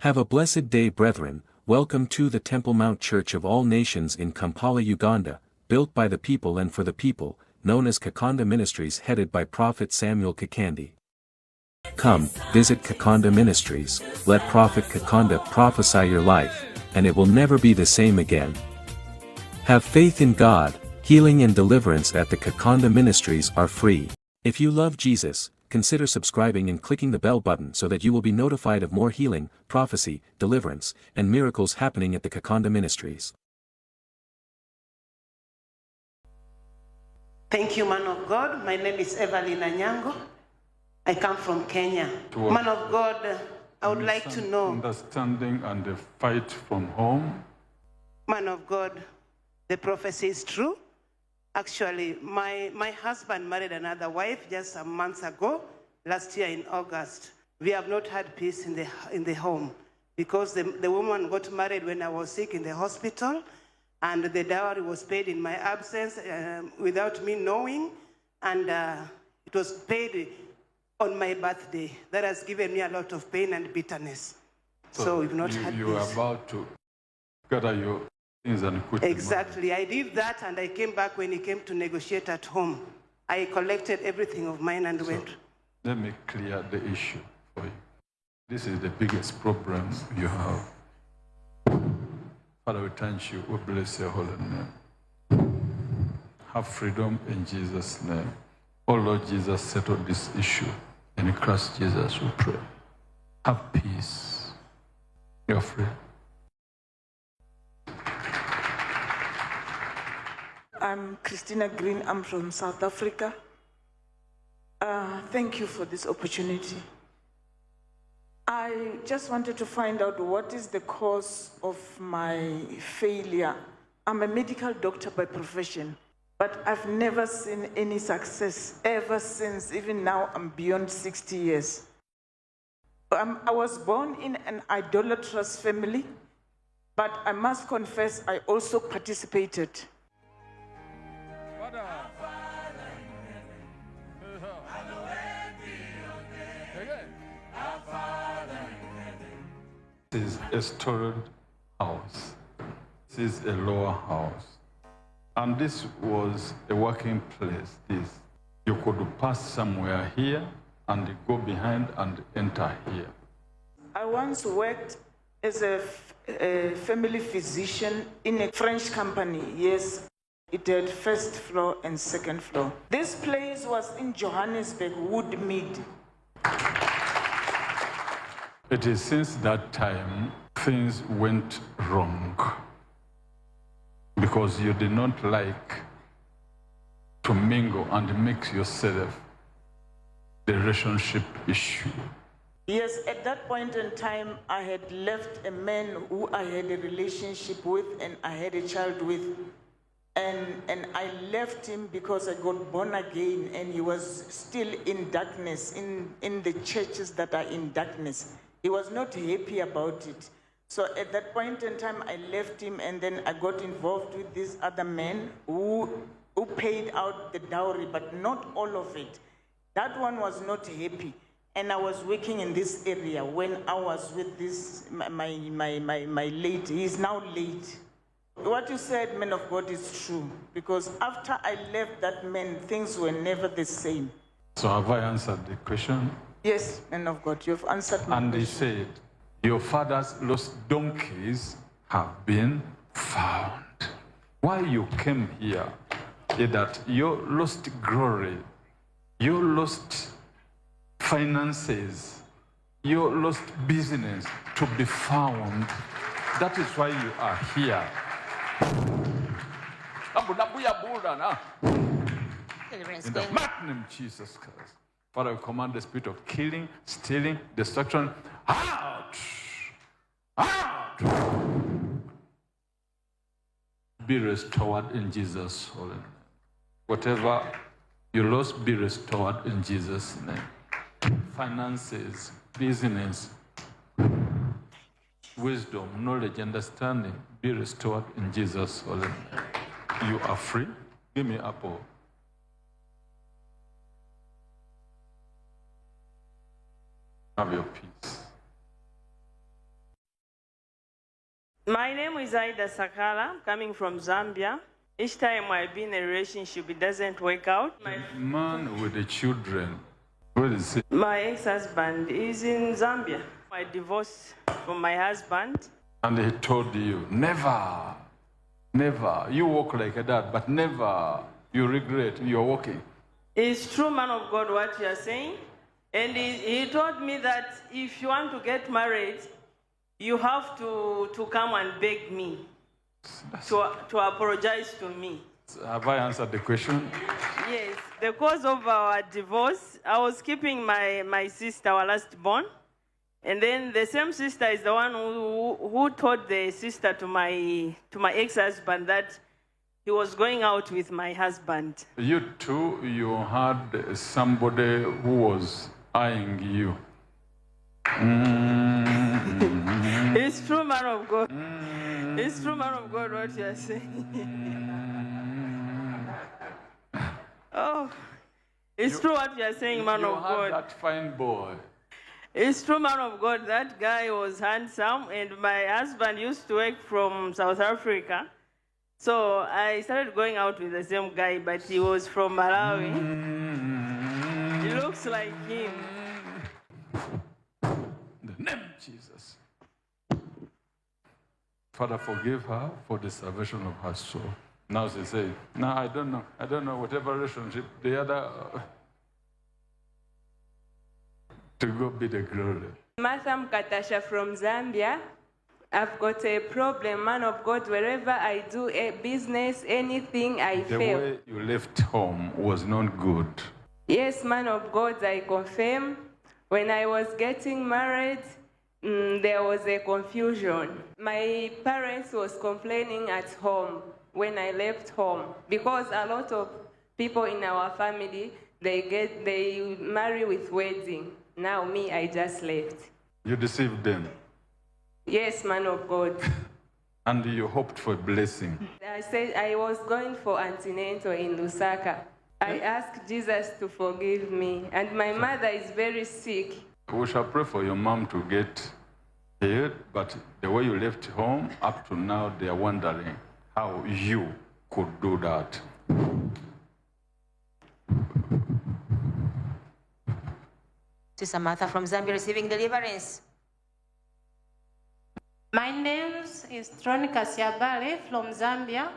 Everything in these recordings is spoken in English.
Have a blessed day, brethren. Welcome to the Temple Mount Church of All Nations in Kampala, Uganda, built by the people and for the people, known as Kakande Ministries, headed by Prophet Samuel Kakande. Come, visit Kakande Ministries, let Prophet Kakande prophesy your life, and it will never be the same again. Have faith in God. Healing and deliverance at the Kakande Ministries are free. If you love Jesus, consider subscribing and clicking the bell button so that you will be notified of more healing, prophecy, deliverance, and miracles happening at the Kakande Ministries. Thank you, man of God. My name is Evelyn Anyango. I come from Kenya. Man of God, I would like to know. Understanding and the fight from home. Man of God, the prophecy is true. Actually, my husband married another wife just some months ago, last year in August. We have not had peace in the home because the woman got married when I was sick in the hospital, and the dowry was paid in my absence without me knowing, and it was paid on my birthday. That has given me a lot of pain and bitterness. So we've not had peace. You are about to gather your things and quit. Exactly. I did that, and I came back when he came to negotiate at home. I collected everything of mine and went. Let me clear the issue for you. This is the biggest problem you have. Father, we thank you. We bless your holy name. Have freedom in Jesus' name. Oh Lord Jesus, settle this issue. In Christ Jesus, we pray. Have peace. You're free. I'm Christina Green. I'm from South Africa. Thank you for this opportunity. I just wanted to find out what is the cause of my failure. I'm a medical doctor by profession, but I've never seen any success ever since. Even now, I'm beyond 60 years. I was born in an idolatrous family, but I must confess I also participated. This is a storied house. This is a lower house. And this was a working place. You could pass somewhere here and go behind and enter here. I once worked as a family physician in a French company. Yes, it had first floor and second floor. This place was in Johannesburg, Woodmead. It is since that time things went wrong because you did not like to mingle and mix yourself the relationship issue. Yes, at that point in time, I had left a man who I had a relationship with and I had a child with. And I left him because I got born again and he was still in darkness, in the churches that are in darkness. He was not happy about it. So at that point in time, I left him and then I got involved with this other man who paid out the dowry, but not all of it. That one was not happy. And I was working in this area when I was with this, my late, he's now late. What you said, man of God, is true. Because after I left that man, things were never the same. So have I answered the question? Yes, man of God, you've answered my question. And he said, your father's lost donkeys have been found. Why you came here is that your lost glory, your lost finances, your lost business to be found. That is why you are here. In the mighty name of Jesus Christ. Father, we command the spirit of killing, stealing, destruction, out! Out! Be restored in Jesus' holy name. Whatever you lost, be restored in Jesus' name. Finances, business, wisdom, knowledge, understanding, be restored in Jesus' holy name. You are free. Give me apple. Have your peace. My name is Aida Sakala, coming from Zambia. Each time I've been in a relationship, it doesn't work out. Man with the children, where is he? My ex-husband is in Zambia. I divorced from my husband. And he told you, never, never. You walk like that, but never. You regret you're walking. It's true, man of God, what you are saying. And he told me that if you want to get married, you have to come and beg me, to apologize to me. Have I answered the question? Yes. The cause of our divorce, I was keeping my sister, our last born. And then the same sister is the one who told the sister to my ex-husband that he was going out with my husband. You too, you had somebody who was eyeing you. It's true, man of God. It's true, man of God, what you are saying. Oh, it's true what you are saying, man of God. You had that fine boy. It's true, man of God. That guy was handsome, and my husband used to work from South Africa. So I started going out with the same guy, but he was from Malawi. He looks like him. In the name of Jesus. Father, forgive her for the salvation of her soul. Now she says, no, I don't know. I don't know, whatever relationship, the other, to God be the glory. Martha Mkatasha from Zambia. I've got a problem, man of God. Wherever I do a business, anything, I fail. The way you left home was not good. Yes, man of God, I confirm. When I was getting married, there was a confusion. My parents was complaining at home when I left home because a lot of people in our family, they marry with wedding. Now me, I just left. You deceived them. Yes, man of God. And you hoped for a blessing. I said I was going for antenatal in Lusaka. I asked Jesus to forgive me, and my mother is very sick. We shall pray for your mom to get healed, but the way you left home, up to now, they are wondering how you could do that. Sister Martha from Zambia receiving deliverance. My name is Tronika Siabale from Zambia.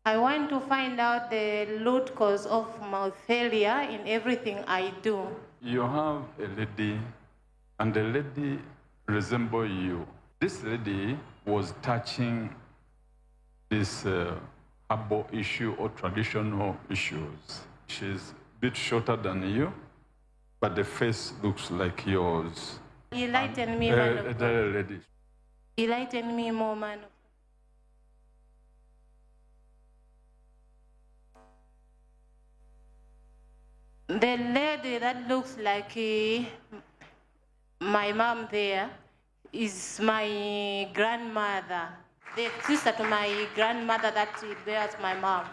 I want to find out the root cause of my failure in everything I do. You have a lady, and the lady resembles you. This lady was touching this herbal issue or traditional issues. She's a bit shorter than you, but the face looks like yours. Enlighten me, man of God. Lady. Enlighten me more, man of God. The lady that looks like my mom there is my grandmother. The sister to my grandmother that bears my mom.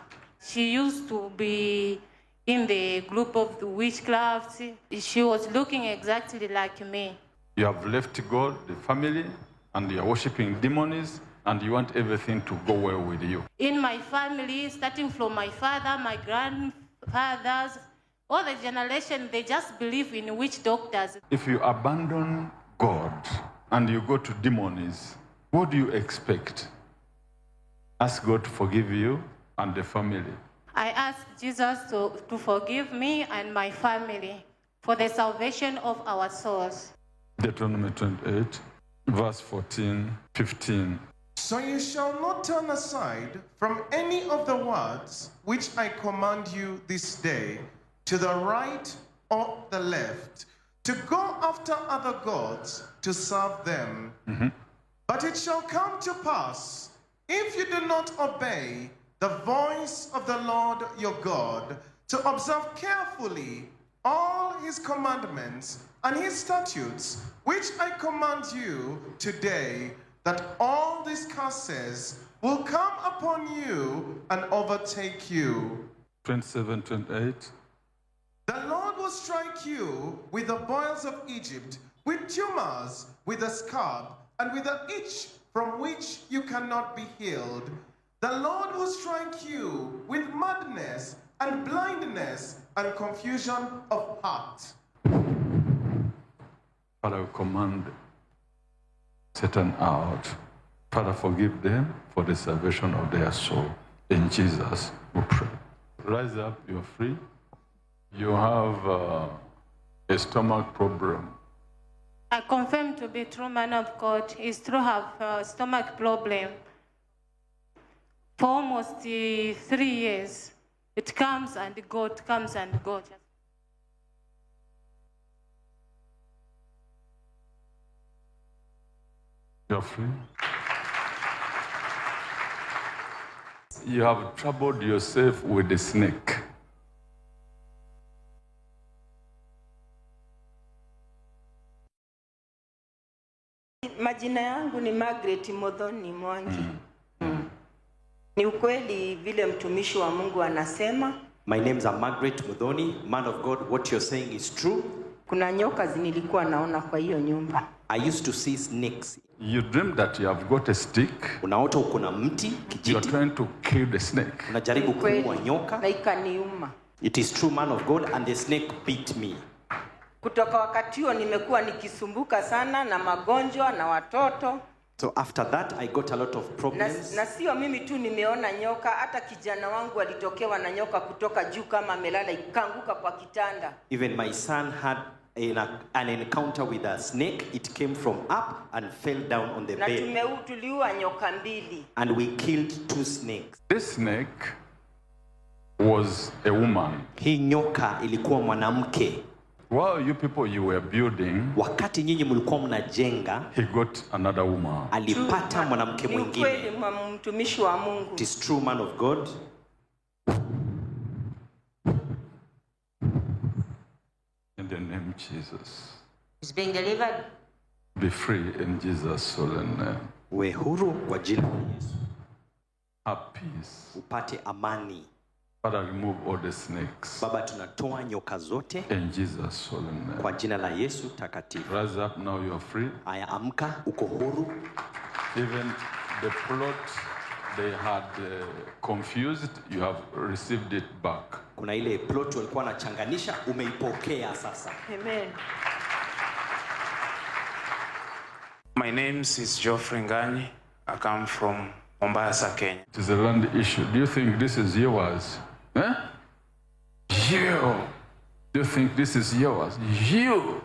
She used to be in the group of the witchcraft. She was looking exactly like me. You have left God, the family, and you are worshiping demons, and you want everything to go well with you. In my family, starting from my father, my grandfathers, all the generation, they just believe in witch doctors. If you abandon God and you go to demons, what do you expect? Ask God to forgive you and the family. I ask Jesus to forgive me and my family for the salvation of our souls. Deuteronomy 28, verse 14, 15. So you shall not turn aside from any of the words which I command you this day, to the right or the left, to go after other gods to serve them. But it shall come to pass, if you do not obey the voice of the Lord your God, to observe carefully all his commandments and his statutes, which I command you today, that all these curses will come upon you and overtake you. 27, 28. The Lord will strike you with the boils of Egypt, with tumors, with a scab, and with an itch from which you cannot be healed. The Lord will strike you with madness and blindness and confusion of heart. Father, we command Satan out. Father, forgive them for the salvation of their soul. In Jesus, we pray. Rise up, you're free. You have a stomach problem. I confirm to be true, man of God. Is true have a stomach problem. For almost 3 years, it comes and goes, comes and goes. You're free. You have troubled yourself with the snake. Majina yangu ni Margaret Modhoni Mwangi. Ni ukweli vile mtumishi wa Mungu anasema. My names are Margaret Modhoni. Man of God, what you're saying is true. Kuna nyoka nilikuwa naona kwa hiyo nyumba. I used to see snakes. You dream that you have got a stick. Unaota uko na mti, kijiti. You are trying to kill the snake. Unajaribu kuua nyoka. Na ikaniuma. It is true, man of God, and the snake bit me. Kutoka wakati huo nimekuwa nikisumbuka sana na magonjwa na watoto. So after that I got a lot of problems. Na sio mimi tu nimeona nyoka, hata kijana wangu alitokewa na nyoka kutoka juu kama amelala ikaanguka kwa kitanda. Even my son had an encounter with a snake. It came from up and fell down on the bed. Na tuliua nyoka 2. And we killed 2 snakes. This snake was a woman. Hii nyoka ilikuwa mwanamke. While you people you were building, wakati nyinyi mlikuwa mnajenga, he got another woman. Alipata mwanamke mwingine. Ni kweli mtumishi wa Mungu. It is true, man of God. In the name of Jesus. He's being delivered. Be free in Jesus' solemn name. We huru kwa jina la Yesu. Have peace. Upate amani. Father, remove all the snakes. Baba, tunatoa nyoka zote. In Jesus' solemn name. Kwa jina la Yesu takatifu. Rise up now, you are free. Aya, amka, uko huru. Even the plot they had confused, you have received it back. Kuna ile plot walikuwa wanachanganisha, umeipokea sasa. Amen. My name is Geoffrey Ngani. I come from Mombasa, Kenya. It is a land issue. Do you think this is yours? Eh? You. Do you think this is yours? You.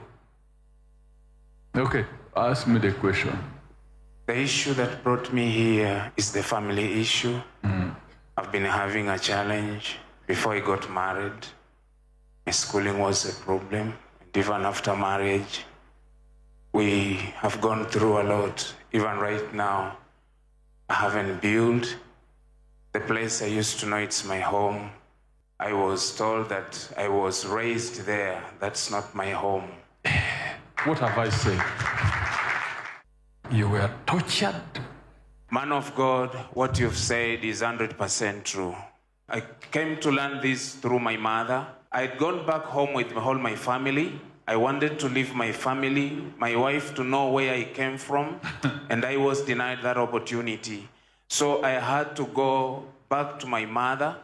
Okay, ask me the question. The issue that brought me here is the family issue. I've been having a challenge before I got married. My schooling was a problem. And even after marriage, we have gone through a lot. Even right now, I haven't built. The place I used to know, it's my home. I was told that I was raised there. That's not my home. What have I said? You were tortured. Man of God, what you've said is 100% true. I came to learn this through my mother. I'd gone back home with all my family. I wanted to leave my family, my wife to know where I came from, and I was denied that opportunity. So I had to go back to my mother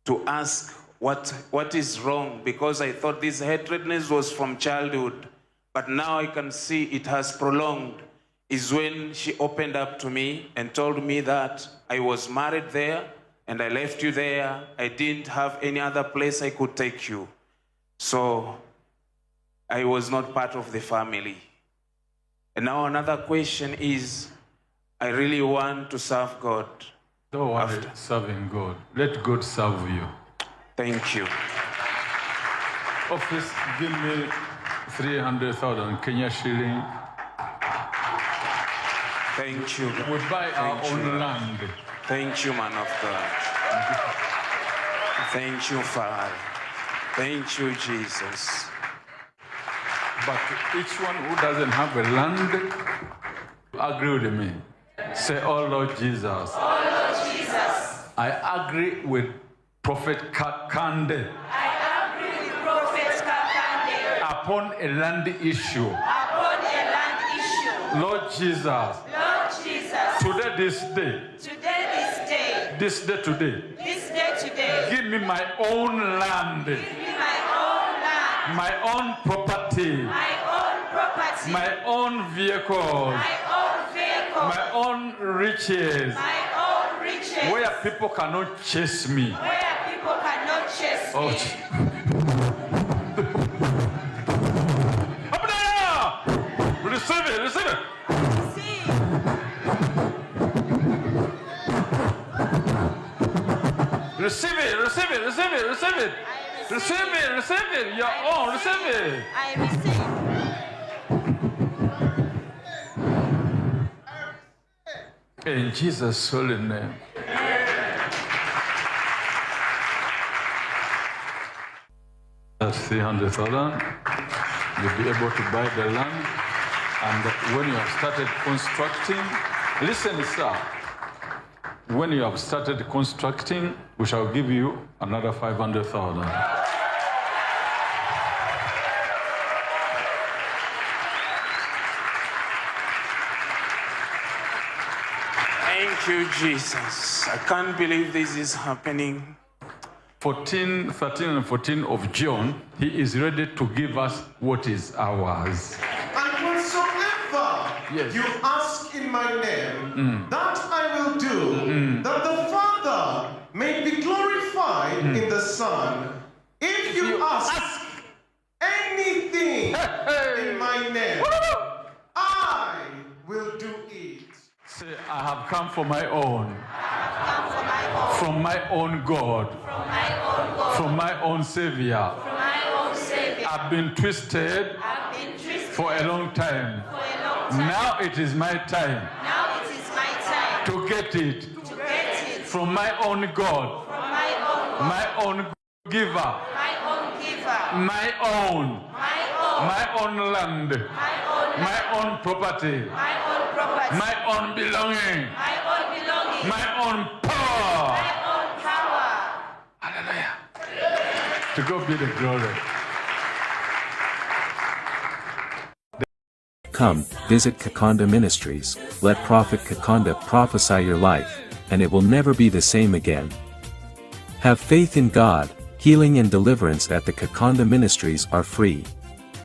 to ask what is wrong, because I thought this hatredness was from childhood, but now I can see it has prolonged. Is when she opened up to me and told me that I was married there and I left you there. I didn't have any other place I could take you. So I was not part of the family. And now another question is, I really want to serve God. Don't worry, serving God. Let God serve you. Thank you. Office, give me 300,000 Kenya shilling. Thank you. We buy our own land. Thank you, man of God. Thank you, Father. Thank you, Jesus. But each one who doesn't have a land, agree with me. Say, oh Lord Jesus. Oh Lord Jesus. I agree with Prophet Kakande. I agree with Prophet Kakande. Upon a land issue. Upon a land issue. Lord Jesus. Lord Jesus. Today, this day. Today, this day. This day today. This day today. Give me my own land. Give me my own land. My own property. My own property. My own vehicles. My own vehicle. My own riches. My own riches. Where people cannot chase me. Where people cannot chase Oh, me. receive it, receive it. Receive it, receive it, receive it, receive it. Receive it, receive it. Your own, receive it. I receive. In Jesus' holy name. That's 300,000. You'll be able to buy the land. And when you have started constructing, listen, sir. When you have started constructing, we shall give you another 500,000. Thank you, Jesus. I can't believe this is happening. 13 and 14 of John, he is ready to give us what is ours. And whatsoever you ask in my name, that I will do, that the Father may be glorified in the Son. If you ask anything in my name, I will do it. Say, I have come for my own. From my own God. From my own Savior. I've been twisted for a long time. Now it is my time to get it from my own God, my own giver, my own land, my own property, my own belonging, my own power. Hallelujah. To God be the glory. Come, visit Kakande Ministries, let Prophet Kakande prophesy your life, and it will never be the same again. Have faith in God, healing and deliverance at the Kakande Ministries are free.